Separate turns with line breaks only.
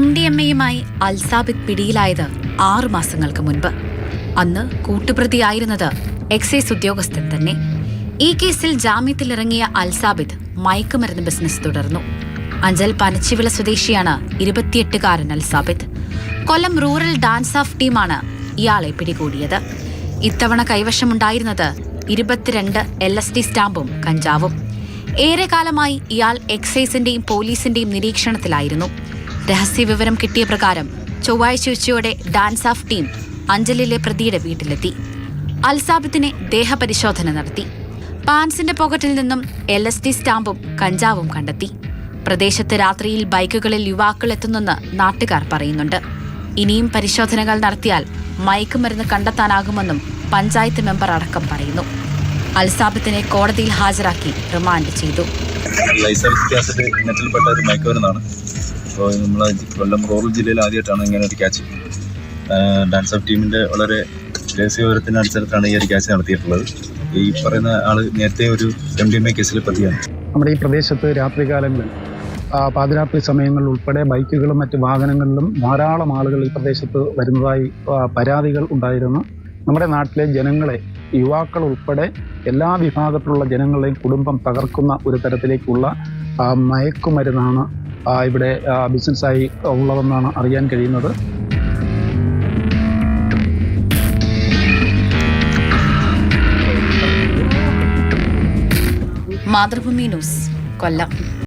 MDMA-യുമായി അൽസാബിദ് പിടിയിലായത് 6 മാസങ്ങൾക്ക് മുൻപ്. അന്ന് കൂട്ടുപ്രതിയായിരുന്നത് എക്സൈസ് ഉദ്യോഗസ്ഥൻ തന്നെ. ഈ കേസിൽ ജാമ്യത്തിലിറങ്ങിയ അൽസാബിദ് മയക്കുമരുന്ന് ബിസിനസ് തുടർന്നു. അഞ്ചൽ പനച്ചിവിള സ്വദേശിയാണ് 28-കാരൻ അൽസാബിദ്. കൊല്ലം റൂറൽ ഡാൻസ് ഓഫ് ടീമാണ് ഇയാളെ പിടികൂടിയത്. ഇത്തവണ കൈവശമുണ്ടായിരുന്നത് 22 LSD സ്റ്റാമ്പും കഞ്ചാവും. ഏറെക്കാലമായി ഇയാൾ എക്സൈസിന്റെയും പോലീസിന്റെയും നിരീക്ഷണത്തിലായിരുന്നു. രഹസ്യവിവരം കിട്ടിയ പ്രകാരം ചൊവ്വാഴ്ച ഉച്ചയോടെ ഡാൻസ് ഓഫ് ടീം അഞ്ചലിലെ പ്രതിയുടെ വീട്ടിലെത്തി. അൽസാബിദിനെ ദേഹപരിശോധന നടത്തി. പാൻസിന്റെ പോക്കറ്റിൽ നിന്നും LSD സ്റ്റാമ്പും കഞ്ചാവും കണ്ടെത്തി. പ്രദേശത്ത് രാത്രിയിൽ ബൈക്കുകളിൽ യുവാക്കൾ എത്തുന്നെന്ന് നാട്ടുകാർ പറയുന്നുണ്ട്. ഇനിയും പരിശോധനകൾ നടത്തിയാൽ മയക്കുമരുന്ന് കണ്ടെത്താനാകുമെന്നും പഞ്ചായത്ത് മെമ്പർ അടക്കം പറയുന്നു. അൽസാബിദിനെ കോടതിയിൽ ഹാജരാക്കി റിമാൻഡ് ചെയ്തു.
ഇനത്തിൽപ്പെട്ട ഒരു മയക്കുമരുന്നാണ്. അപ്പോൾ നമ്മളെ കൊല്ലം റൂറൽ ജില്ലയിൽ ആദ്യമായിട്ടാണ് ഇങ്ങനെ ഒരു ക്യാച്ച്. ഡാൻസ് ഓഫ് ടീമിൻ്റെ വളരെ രഹസ്യവിവരത്തിൻ്റെ അടിസ്ഥാനത്തിലാണ് ഈ ഒരു ക്യാച്ച് നടത്തിയിട്ടുള്ളത്. ഈ പറയുന്ന ആൾ നേരത്തെ ഒരു MDMA കേസിൽ പ്രതിയാണ്.
നമ്മുടെ ഈ പ്രദേശത്ത് രാത്രികാലങ്ങളിൽ പാതിരാത്രി സമയങ്ങളിൽ ഉൾപ്പെടെ ബൈക്കുകളും മറ്റ് വാഹനങ്ങളിലും ധാരാളം ആളുകൾ ഈ പ്രദേശത്ത് വരുന്നതായി പരാതികൾ ഉണ്ടായിരുന്നു. നമ്മുടെ നാട്ടിലെ ജനങ്ങളെ, യുവാക്കൾ ഉൾപ്പെടെ എല്ലാ വിഭാഗത്തിലുള്ള ജനങ്ങളെയും കുടുംബം തകർക്കുന്ന ഒരു തരത്തിലേക്കുള്ള മയക്കുമരുന്നാണ് ഇവിടെ ബിസിനസ്സായി ഉള്ളതെന്നാണ് അറിയാൻ കഴിയുന്നത്.
മാതൃഭൂമി ന്യൂസ്, കൊല്ലം.